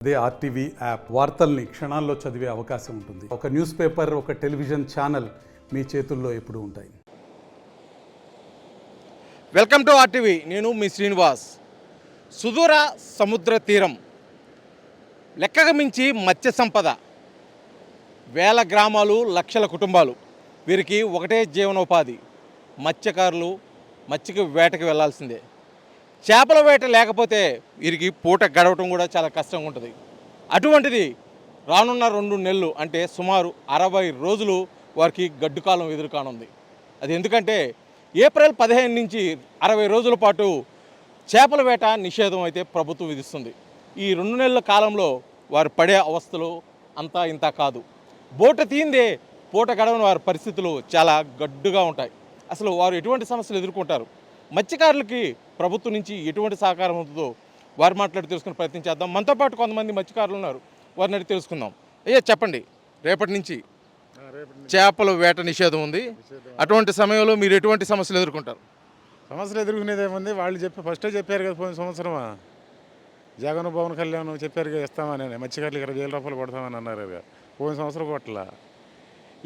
అదే RTV app వార్తల్ని క్షణాల్లో చదివే అవకాశం ఉంటుంది. ఒక న్యూస్ పేపర్, ఒక టెలివిజన్ ఛానల్ మీ చేతుల్లో ఎప్పుడూ ఉంటాయి. Welcome to RTV. నేను మీ శ్రీనివాస్. సుదూర సముద్ర తీరం, లెక్కకు మించి మత్స్య సంపద, వేల గ్రామాలు, లక్షల కుటుంబాలు, వీరికి ఒకటే జీవనోపాధి. మత్స్యకారులు మత్స్యకి వేటకి వెళ్లాల్సిందే. చేపల వేట లేకపోతే వీరికి పూట గడవటం కూడా చాలా కష్టంగా ఉంటుంది. అటువంటిది రానున్న 2 నెలలు అంటే సుమారు 60 రోజులు వారికి గడ్డు కాలం ఎదురుకానుంది. అది ఎందుకంటే ఏప్రిల్ 15 నుంచి 60 రోజుల పాటు చేపల వేట నిషేధం అయితే ప్రభుత్వం విధిస్తుంది. ఈ 2 నెలల కాలంలో వారు పడే అవస్థలు అంతా ఇంత కాదు. బోట తీందే పూట గడవని వారి పరిస్థితులు చాలా గడ్డుగా ఉంటాయి. అసలు వారు ఎటువంటి సమస్యలు ఎదుర్కొంటారు, మత్స్యకారులకి ప్రభుత్వం నుంచి ఎటువంటి సహకారం ఉంటుందో వారు మాట్లాడి తెలుసుకునే ప్రయత్నం చేద్దాం. మనతో పాటు కొంతమంది మత్స్యకారులు ఉన్నారు, వారిని అడిగి తెలుసుకుందాం. అయ్యా చెప్పండి, రేపటి నుంచి చేపల వేట నిషేధం ఉంది. అటువంటి సమయంలో మీరు ఎటువంటి సమస్యలు ఎదుర్కొంటారు? సమస్యలు ఎదుర్కొనేది ఏముంది, వాళ్ళు ఫస్టే చెప్పారు కదా, పోయిన సంవత్సరమా జగన్ పవన్ కళ్యాణ్ చెప్పారు కదా ఇస్తామని, మత్స్యకారులకు 20,000 రూపాయలు కొడతామని అన్నారు కదా. పోయిన సంవత్సరం కొట్టలా.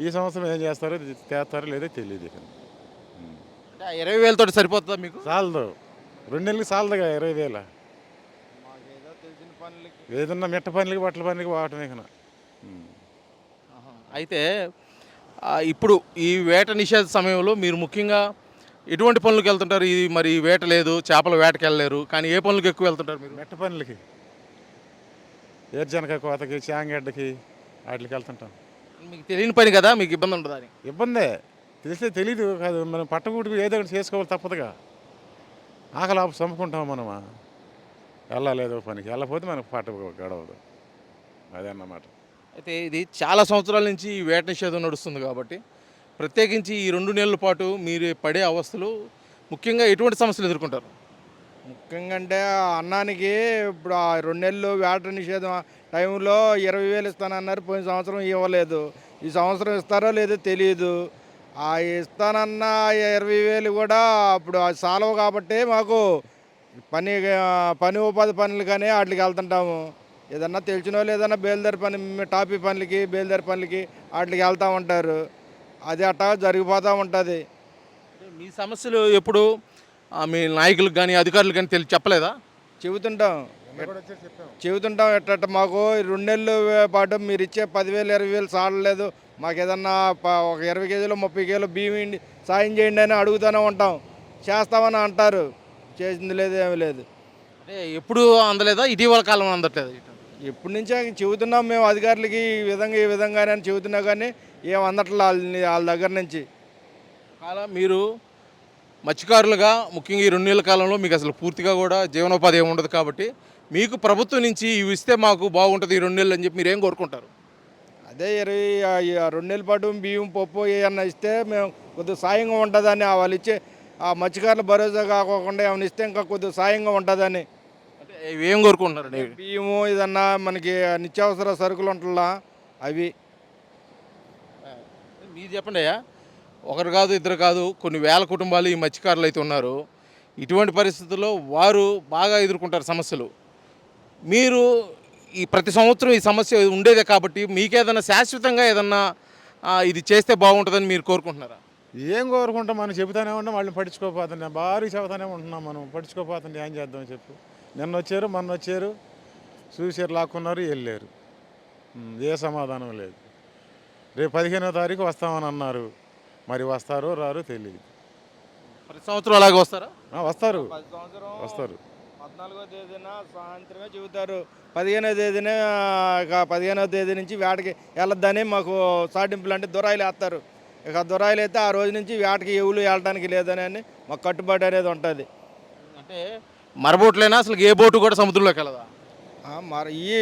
ఈ సంవత్సరం ఏం చేస్తారో చేస్తారో లేదో తెలియదు. 20,000 తోటి సరిపోతుందా మీకు? చాలదు, 2 నెలలకి చాలదుగా 20,000. ఏదన్నా మిట్ట పనులకి బట్టల పనులకి వాడటమే కన్నా. అయితే ఇప్పుడు ఈ వేట నిషేధ సమయంలో మీరు ముఖ్యంగా ఎటువంటి పనులకు వెళ్తుంటారు? ఇది మరి వేట లేదు, చేపల వేటకి వెళ్ళలేరు, కానీ ఏ పనులకు ఎక్కువ వెళ్తుంటారు మీరు? మిట్ట పనులకి, ఏర్జనక కోతకి, చాంగడ్డకి వాటికి వెళ్తుంటాం. మీకు తెలియని పని కదా, మీకు ఇబ్బంది ఉండదు అని? ఇబ్బందే, తెలిస్తే తెలీదు కాదు. మనం పట్టకూటికి ఏదో ఒకటి చేసుకోవాలి తప్పదుగా. ఆకలి ఆపు చంపుకుంటాం మనమా. వెళ్ళలేదో పనికి, వెళ్ళకపోతే మనకు పట్ట గడవదు. అదే అన్నమాట. అయితే ఇది చాలా సంవత్సరాల నుంచి ఈ వేట నిషేధం నడుస్తుంది కాబట్టి ప్రత్యేకించి ఈ 2 నెలల పాటు మీరు పడే అవస్థలు ముఖ్యంగా ఎటువంటి సమస్యలు ఎదుర్కొంటారు? ముఖ్యంగా అంటే అన్నానికి ఇప్పుడు ఆ 2 నెలలు వేట నిషేధం టైంలో 20,000 ఇస్తానన్నారు. పోయిన సంవత్సరం ఇవ్వలేదు. ఈ సంవత్సరం ఇస్తారో లేదో తెలియదు. ఆ ఇస్తానన్న 20,000 కూడా అప్పుడు అది సాలవు కాబట్టి మాకు పని ఉపాధి పనులు కానీ వాటికి వెళ్తుంటాము. ఏదన్నా తెలిసిన వాళ్ళు ఏదన్నా బేల్దారి పని, టాపీ పనులకి, బేల్దారి పనులకి వాటికి వెళ్తూ ఉంటారు. అది అట్టా జరిగిపోతూ ఉంటుంది. మీ సమస్యలు ఎప్పుడు మీ నాయకులకు కానీ అధికారులకు కానీ చెప్పలేదా? చెబుతుంటాం ఎట్ట మాకు 2 నెలల పాటు మీరు ఇచ్చే 10,000 20,000 చాలలేదు, మాకు ఏదన్నా ఒక 20 కేజీలు 30 కేజీలు బియ్యం సాయం చేయండి అని అడుగుతూనే ఉంటాం. చేస్తామని అంటారు, చేసింది లేదు, ఏమీ లేదు. అంటే ఎప్పుడు అందలేదా? ఇటీవల కాలం అందట్లేదు? ఎప్పటి నుంచే చెబుతున్నాం మేము అధికారులకి, ఈ విధంగానే అని చెబుతున్నా కానీ ఏం అందట్లే వాళ్ళ దగ్గర నుంచి. అలా మీరు మత్స్యకారులుగా ముఖ్యంగా ఈ 2 నెలల కాలంలో మీకు అసలు పూర్తిగా కూడా జీవనోపాధి ఏమి ఉండదు కాబట్టి మీకు ప్రభుత్వం నుంచి ఇవి ఇస్తే మాకు బాగుంటుంది ఈ 2 నెలలు అని చెప్పి మీరు ఏం కోరుకుంటారు? అదే 2 నెలల పాటు బియ్యం పప్పు ఏమన్నా ఇస్తే మేము కొద్దిగా సాయంగా ఉంటుందని, వాళ్ళు ఇచ్చే ఆ మత్స్యకారుల భరోసా కాకుండా ఏమైనా ఇస్తే ఇంకా కొద్దిగా సాయంగా ఉంటుందని. అంటే ఏం కోరుకుంటున్నారండి? బియ్యము ఏదన్నా మనకి నిత్యావసర సరుకులు ఉంటుందా అవి. మీరు చెప్పండి అయ్యా, ఒకరు కాదు ఇద్దరు కాదు కొన్ని వేల కుటుంబాలు ఈ మత్స్యకారులు అయితే ఉన్నారు. ఇటువంటి పరిస్థితుల్లో వారు బాగా ఎదుర్కొంటారు సమస్యలు. మీరు ఈ ప్రతి సంవత్సరం ఈ సమస్య ఉండేదే కాబట్టి మీకేదన్నా శాశ్వతంగా ఏదన్నా ఇది చేస్తే బాగుంటుందని మీరు కోరుకుంటున్నారా? ఏం కోరుకుంటాం, మనం చెబుతానే ఉన్నాం, వాళ్ళని పట్టించుకోకపోతుండే భారీ చెబుతానే ఉంటున్నాం. మనం పట్టించుకోకపోతుండే ఏం చేద్దాం చెప్పు. నిన్న వచ్చారు, మొన్న వచ్చారు, చూసారు, లాక్కున్నారు, వెళ్ళారు. ఏ సమాధానం లేదు. రేపు 15వ తారీఖు వస్తామని అన్నారు, మరి వస్తారో రారో తెలియదు. ప్రతి సంవత్సరం అలాగే వస్తారా? వస్తారు, 14వ తేదీన సాయంత్రమే చెబుతారు. 15వ తేదీ నుంచి వేటకి వెళ్ళొద్దని మాకు సాటింపులు అంటే దొరాయిలు వేస్తారు. ఇక దొరాయిలు అయితే ఆ రోజు నుంచి వేటకి ఎవరు వెళ్ళడానికి లేదని మాకు కట్టుబాటు అనేది ఉంటుంది. అంటే మరబోట్లైనా అసలు ఏ బోటు కూడా సముద్రంలోకి వెళ్ళదా? ఈ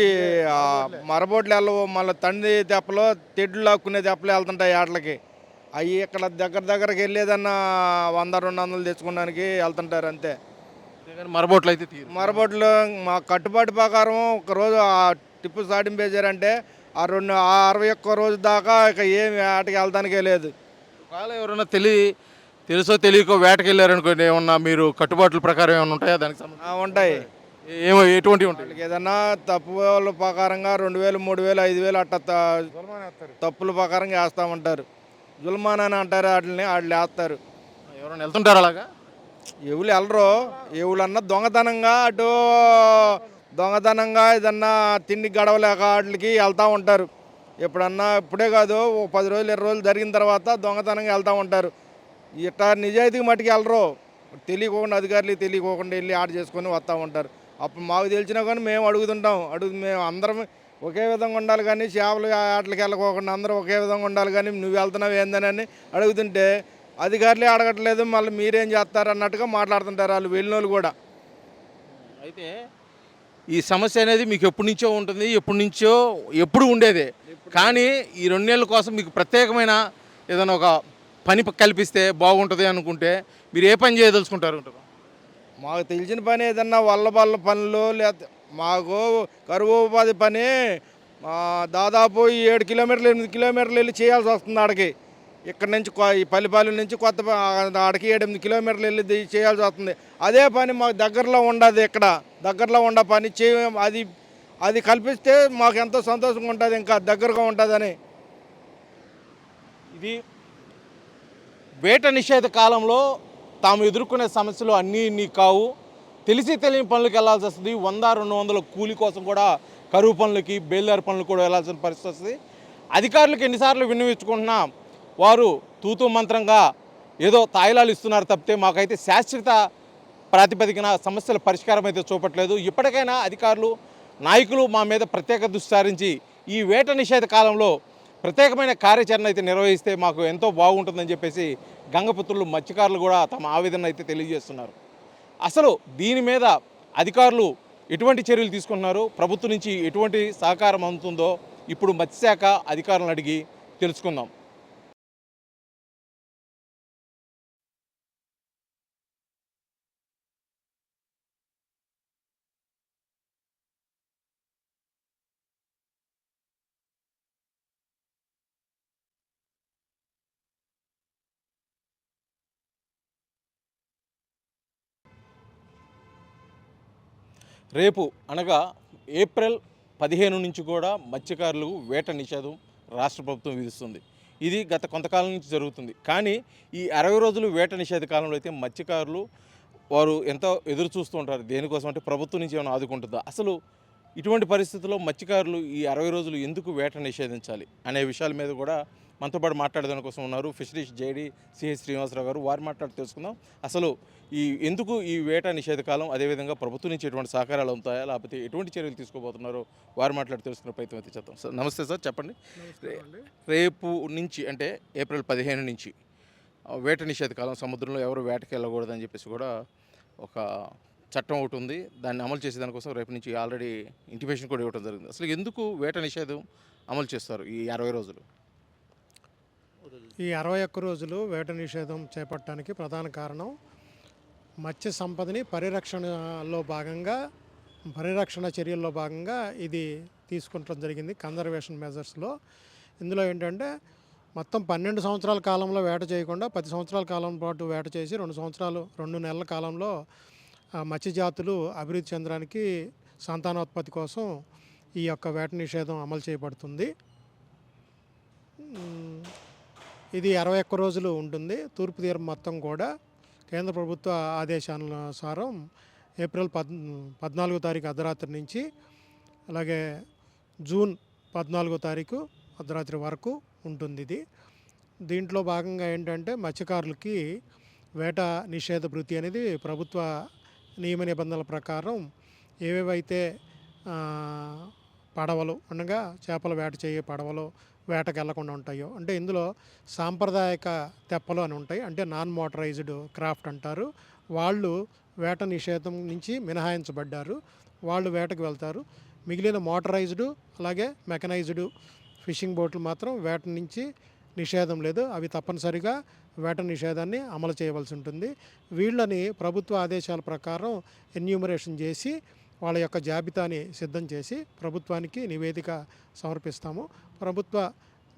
మరబోట్లు వెళ్ళవు. మళ్ళీ తండ్రి తెప్పలో తెడ్లు లాక్కునే తెప్పలు వెళ్తుంటాయి వేటలకి. అవి ఇక్కడ దగ్గరికి వెళ్ళేదన్నా 100-200 తెచ్చుకోవడానికి వెళ్తుంటారు అంతే. మరబోట్లు అయితే మరబోట్లు మా కట్టుబాటు ప్రకారం ఒకరోజు ఆ టిప్పు సాటింపు వేసారంటే ఆ 61 రోజు దాకా ఇక ఏమి వేటకి వెళ్తానికే లేదు. ఒకవేళ ఎవరైనా తెలుసో తెలియకో వేటకి వెళ్ళారనుకోండి, ఏమన్నా మీరు కట్టుబాట్ల ప్రకారం ఏమైనా ఉంటాయా దానికి సంబంధించి? ఉంటాయి. ఏమో ఎటువంటి ఉంటాయి? వాళ్ళకి ఏదన్నా తప్పుల ప్రకారంగా 2000, 3000, 5000 అట్ట తప్పుల ప్రకారంగా వేస్తూ ఉంటారు. జుల్మాన్ అని అంటారు వాటిని, వాళ్ళు వేస్తారు. ఎవరైనా వెళ్తుంటారు అలాగా? ఎవరు వెళ్ళరు. ఎవరన్నా దొంగతనంగా అటు దొంగతనంగా ఏదన్నా తిండి గడవలేక వాటికి వెళ్తూ ఉంటారు. ఎప్పుడన్నా ఇప్పుడే కాదు, ఓ 10 రోజులు 20 రోజులు జరిగిన తర్వాత దొంగతనంగా వెళ్తూ ఉంటారు. ఇట్లా నిజాయితీగా మట్టుకు వెళ్ళరు. తెలియకోకుండా అధికారులు తెలియకోకుండా వెళ్ళి ఆట చేసుకొని వస్తూ ఉంటారు. అప్పుడు మాకు తెలిసినా కానీ మేము అడుగుతుంటాం. మేము అందరం ఒకే విధంగా ఉండాలి కానీ చేపలు ఆటలకు వెళ్ళకోకుండా అందరూ ఒకే విధంగా ఉండాలి కానీ నువ్వు వెళ్తున్నావు ఏందని అడుగుతుంటే అధికారులే అడగట్లేదు, మళ్ళీ మీరేం చేస్తారు అన్నట్టుగా మాట్లాడుతుంటారు వాళ్ళు వెళ్ళిన వాళ్ళు కూడా. అయితే ఈ సమస్య అనేది మీకు ఎప్పటి నుంచో ఉంటుంది, ఎప్పుడు ఉండేదే. కానీ ఈ 2 నెలల కోసం మీకు ప్రత్యేకమైన ఏదైనా ఒక పని కల్పిస్తే బాగుంటుంది అనుకుంటే మీరు ఏ పని చేయదలుచుకుంటారు? మాకు తెలిసిన పని ఏదన్నా వల్ల పనులు లేకపోతే మాకు కరువు ఉపాధి పని దాదాపు 7 కిలోమీటర్లు 8 కిలోమీటర్లు వెళ్ళి చేయాల్సి వస్తుంది ఆడికి. ఇక్కడ నుంచి ఈ పల్లిపాలెం నుంచి కొత్త ఆడికి 7-8 కిలోమీటర్లు వెళ్ళి చేయాల్సి వస్తుంది. అదే పని మాకు దగ్గరలో ఉండదు. ఇక్కడ దగ్గరలో ఉండ పని అది కల్పిస్తే మాకు ఎంతో సంతోషంగా ఉంటుంది, ఇంకా దగ్గరగా ఉంటుందని. ఇది వేట నిషేధ కాలంలో తాము ఎదుర్కొనే సమస్యలు అన్నీ ఇన్ని కావు. తెలిసి తెలియని పనులకు వెళ్లాల్సి వస్తుంది. 100-200 కూలి కోసం కూడా కరువు పనులకి, బేల్దారి పనులు కూడా వెళ్లాల్సిన పరిస్థితి వస్తుంది. అధికారులకు ఎన్నిసార్లు విన్నవించుకుంటున్నా వారు తూతూ మంత్రంగా ఏదో తాయిలాలు ఇస్తున్నారు తప్పితే మాకైతే శాశ్వత ప్రాతిపదికన సమస్యల పరిష్కారం అయితే చూపట్లేదు. ఇప్పటికైనా అధికారులు, నాయకులు మా మీద ప్రత్యేక దృష్టి సారించి ఈ వేట నిషేధ కాలంలో ప్రత్యేకమైన కార్యాచరణ అయితే నిర్వహిస్తే మాకు ఎంతో బాగుంటుందని చెప్పేసి గంగపుత్రులు, మత్స్యకారులు కూడా తమ ఆవేదన అయితే తెలియజేస్తున్నారు. అసలు దీని మీద అధికారులు ఎటువంటి చర్యలు తీసుకుంటున్నారు, ప్రభుత్వం నుంచి ఎటువంటి సహకారం అందుతుందో ఇప్పుడు మత్స్యశాఖ అధికారులను అడిగి తెలుసుకుందాం. రేపు అనగా ఏప్రిల్ 15 నుంచి కూడా మత్స్యకారులు వేట నిషేధం రాష్ట్ర ప్రభుత్వం విధిస్తుంది. ఇది గత కొంతకాలం నుంచి జరుగుతుంది. కానీ ఈ 60 రోజులు వేట నిషేధ కాలంలో అయితే మత్స్యకారులు వారు ఎంతో ఎదురు చూస్తూ ఉంటారు. దేనికోసం అంటే ప్రభుత్వం నుంచి ఏమైనా ఆదుకుంటుందా. అసలు ఇటువంటి పరిస్థితుల్లో మత్స్యకారులు ఈ 60 రోజులు ఎందుకు వేట నిషేధించాలి అనే విషయాల మీద కూడా మనతో పాటు మాట్లాడడానికి కోసం ఉన్నారు ఫిషరీస్ జేడీ సిహెచ్ శ్రీనివాసరావు గారు. వారు మాట్లాడి తెలుసుకుందాం అసలు ఎందుకు ఈ వేట నిషేధ కాలం, అదేవిధంగా ప్రభుత్వం నుంచి ఎటువంటి సహకారాలు ఉంటాయా, లేకపోతే ఎటువంటి చర్యలు తీసుకోబోతున్నారో వారు మాట్లాడి తెలుసుకునే ప్రయత్నం అయితే చేద్దాం. సార్ నమస్తే సార్, చెప్పండి. రేపు నుంచి అంటే ఏప్రిల్ 15 నుంచి వేట నిషేధ కాలం, సముద్రంలో ఎవరు వేటకి వెళ్ళకూడదని చెప్పేసి కూడా ఒక చట్టం ఒకటి ఉంది. దాన్ని అమలు చేసేదానికోసం రేపు నుంచి ఆల్రెడీ ఇంటిమేషన్ కూడా ఇవ్వడం జరిగింది. అసలు ఎందుకు వేట నిషేధం అమలు చేస్తారు ఈ 60 రోజులు? ఈ 61 రోజులు వేట నిషేధం చేపట్టడానికి ప్రధాన కారణం మత్స్య సంపదని పరిరక్షణ చర్యల్లో భాగంగా ఇది తీసుకుంటడం జరిగింది కన్జర్వేషన్ మెజర్స్లో. ఇందులో ఏంటంటే మొత్తం 12 సంవత్సరాల కాలంలో వేట చేయకుండా 10 సంవత్సరాల కాలం పాటు వేట చేసి 2 నెలల కాలంలో మత్స్య జాతులు అభివృద్ధి చెందడానికి సంతానోత్పత్తి కోసం ఈ యొక్క వేట నిషేధం అమలు చేయబడుతుంది. ఇది 61 రోజులు ఉంటుంది. తూర్పు తీరం మొత్తం కూడా కేంద్ర ప్రభుత్వ ఆదేశానుసారం ఏప్రిల్ 14వ తారీఖు అర్ధరాత్రి నుంచి అలాగే జూన్ 14వ తారీఖు అర్ధరాత్రి వరకు ఉంటుంది. దీంట్లో భాగంగా ఏంటంటే మత్స్యకారులకి వేట నిషేధ భృతి అనేది ప్రభుత్వ నియమ నిబంధనల ప్రకారం ఏవేవైతే పడవలు అనగా చేపల వేట చేయే పడవలు వేటకు వెళ్లకుండా ఉంటాయో, అంటే ఇందులో సాంప్రదాయక తెప్పలు అని ఉంటాయి, అంటే నాన్ మోటరైజ్డ్ క్రాఫ్ట్ అంటారు. వాళ్ళు వేట నిషేధం నుంచి మినహాయించబడ్డారు. వాళ్ళు వేటకు వెళ్తారు. మిగిలిన మోటరైజ్డ్ అలాగే మెకనైజ్డ్ ఫిషింగ్ బోట్లు మాత్రం వేట నుంచి నిషేధం లేదు. అవి తప్పనిసరిగా వేట నిషేధాన్ని అమలు చేయవలసి ఉంటుంది. వీళ్ళని ప్రభుత్వ ఆదేశాల ప్రకారం ఎన్యూమరేషన్ చేసి వాళ్ళ యొక్క జాబితాని సిద్ధం చేసి ప్రభుత్వానికి నివేదిక సమర్పిస్తాము. ప్రభుత్వ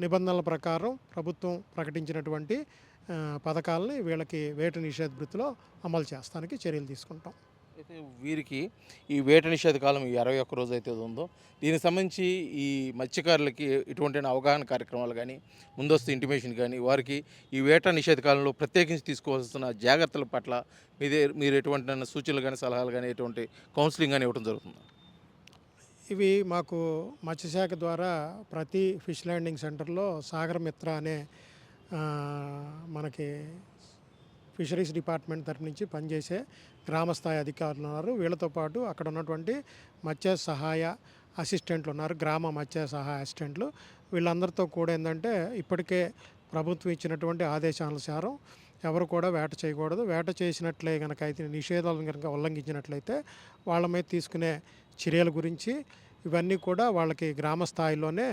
నిబంధనల ప్రకారం ప్రభుత్వం ప్రకటించినటువంటి పథకాలని వీళ్ళకి వేట నిషేధ భృతిలో అమలు చేస్తానికి చర్యలు తీసుకుంటాం. అయితే వీరికి ఈ వేట నిషేధ కాలం ఈ 21 రోజు అయితే ఉందో దీనికి సంబంధించి ఈ మత్స్యకారులకి ఎటువంటి అవగాహన కార్యక్రమాలు కానీ ముందస్తు ఇంటిమేషన్ కానీ వారికి ఈ వేట నిషేధ కాలంలో ప్రత్యేకించి తీసుకోవాల్సిన జాగ్రత్తల పట్ల మీరు ఎటువంటి సూచనలు కానీ సలహాలు కానీ ఎటువంటి కౌన్సిలింగ్ కానీ ఇవ్వడం జరుగుతుంది? ఇవి మాకు మత్స్యశాఖ ద్వారా ప్రతి ఫిష్ ల్యాండింగ్ సెంటర్లో సాగర్ మిత్ర అనే మనకి ఫిషరీస్ డిపార్ట్మెంట్ తరపు నుంచి పనిచేసే గ్రామస్థాయి అధికారులు ఉన్నారు. వీళ్ళతో పాటు అక్కడ ఉన్నటువంటి మత్స్య సహాయ అసిస్టెంట్లు ఉన్నారు, గ్రామ మత్స్య సహాయ అసిస్టెంట్లు. వీళ్ళందరితో కూడా ఏంటంటే ఇప్పటికే ప్రభుత్వం ఇచ్చినటువంటి ఆదేశానుసారం ఎవరు కూడా వేట చేయకూడదు. వేట చేసినట్లే కనుక అయితే నిషేధాలను కనుక ఉల్లంఘించినట్లయితే వాళ్ళ మీద తీసుకునే చర్యల గురించి ఇవన్నీ కూడా వాళ్ళకి గ్రామ స్థాయిలోనే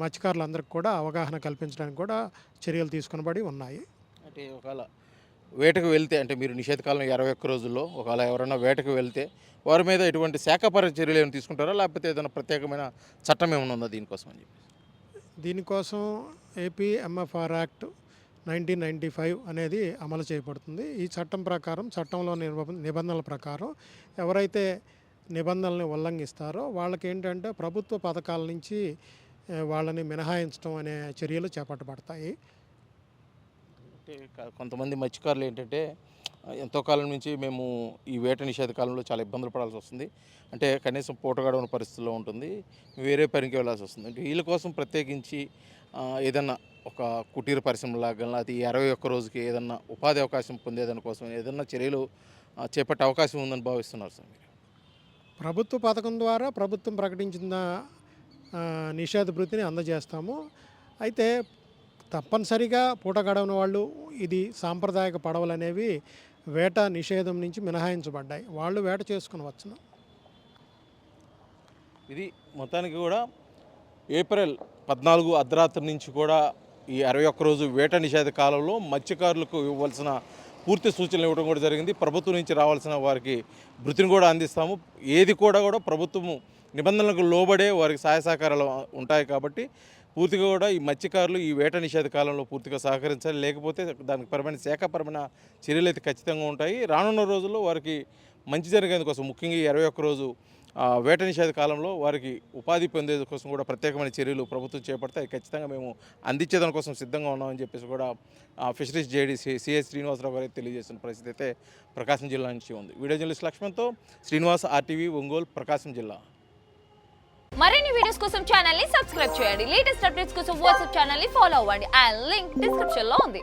మత్స్యకారులందరికీ కూడా అవగాహన కల్పించడానికి కూడా చర్యలు తీసుకునబడి ఉన్నాయి. అంటే ఒకవేళ వేటకు వెళ్తే అంటే మీరు నిషేధకాలం 21 రోజుల్లో ఒకవేళ ఎవరైనా వేటకు వెళ్తే వారి మీద ఎటువంటి శాఖాపర చర్యలు ఏమైనా తీసుకుంటారా, లేకపోతే ఏదైనా ప్రత్యేకమైన చట్టం ఏమైనా ఉందా దీనికోసం అని చెప్పి? దీనికోసం ఏపీ ఎంఎఫ్ఆర్ యాక్ట్ 1995 అనేది అమలు చేయబడుతుంది. ఈ చట్టం ప్రకారం చట్టంలో నిబంధనల ప్రకారం ఎవరైతే నిబంధనల్ని ఉల్లంఘిస్తారో వాళ్ళకి ఏంటంటే ప్రభుత్వ పథకాల నుంచి వాళ్ళని మినహాయించడం అనే చర్యలు చేపట్టబడతాయి. అంటే కొంతమంది మత్స్యకారులు ఏంటంటే ఎంతో కాలం నుంచి మేము ఈ వేట నిషేధ కాలంలో చాలా ఇబ్బందులు పడాల్సి వస్తుంది, అంటే కనీసం పూట గడవని పరిస్థితుల్లో ఉంటుంది, వేరే పనికి వెళ్ళాల్సి వస్తుంది. అంటే వీళ్ళ కోసం ప్రత్యేకించి ఏదన్నా ఒక కుటీర పరిశ్రమలాగా కానీ అది 21 రోజుకి ఏదన్నా ఉపాధి అవకాశం పొందేదాని కోసం ఏదన్నా చర్యలు చేపట్టే అవకాశం ఉందని భావిస్తున్నారు సార్ మీరు? ప్రభుత్వ పథకం ద్వారా ప్రభుత్వం ప్రకటించిన నిషేధ భృతిని అందజేస్తాము. అయితే తప్పనిసరిగా పూట గడవని వాళ్ళు ఇది సాంప్రదాయక పడవలు అనేవి వేట నిషేధం నుంచి మినహాయించబడ్డాయి, వాళ్ళు వేట చేసుకుని వచ్చును. ఇది మొత్తానికి కూడా ఏప్రిల్ 14 అర్ధరాత్రి నుంచి కూడా ఈ 21 రోజు వేట నిషేధ కాలంలో మత్స్యకారులకు ఇవ్వాల్సిన పూర్తి సూచనలు ఇవ్వడం కూడా జరిగింది. ప్రభుత్వం నుంచి రావాల్సిన వారికి భృతిని కూడా అందిస్తాము. ఏది కూడా ప్రభుత్వము నిబంధనలకు లోబడే వారికి సహాయ సహకారాలు ఉంటాయి కాబట్టి పూర్తిగా కూడా ఈ మత్స్యకారులు ఈ వేట నిషేధ కాలంలో పూర్తిగా సహకరించాలి, లేకపోతే దానికి పరమైన శాఖపరమైన చర్యలు అయితే ఖచ్చితంగా ఉంటాయి. రానున్న రోజుల్లో వారికి మంచి జరిగేందుకోసం ముఖ్యంగా ఈ 21 రోజు వేట నిషేధ కాలంలో వారికి ఉపాధి పొందేది కోసం కూడా ప్రత్యేకమైన చర్యలు ప్రభుత్వం చేపడితే అది ఖచ్చితంగా మేము అందించేదాని కోసం సిద్ధంగా ఉన్నామని చెప్పేసి కూడా ఫిషరీస్ జేడీ సిఎస్ శ్రీనివాసరావు గారు తెలియజేసిన పరిస్థితి అయితే ప్రకాశం జిల్లా నుంచి ఉంది. వీడియో జర్నలిస్ట్ లక్ష్మణ్తో శ్రీనివాస్, RTV, ఒంగోలు, ప్రకాశం జిల్లా. మరిన్ని వీడియోస్ కోసం ఛానల్ ని సబ్స్క్రైబ్ చేయండి. లేటెస్ట్ అప్డేట్స్ కోసం వాట్సాప్ ఛానల్ ని ఫాలో అవ్వండి. ఆ లింక్ డిస్క్రిప్షన్ లో ఉంది.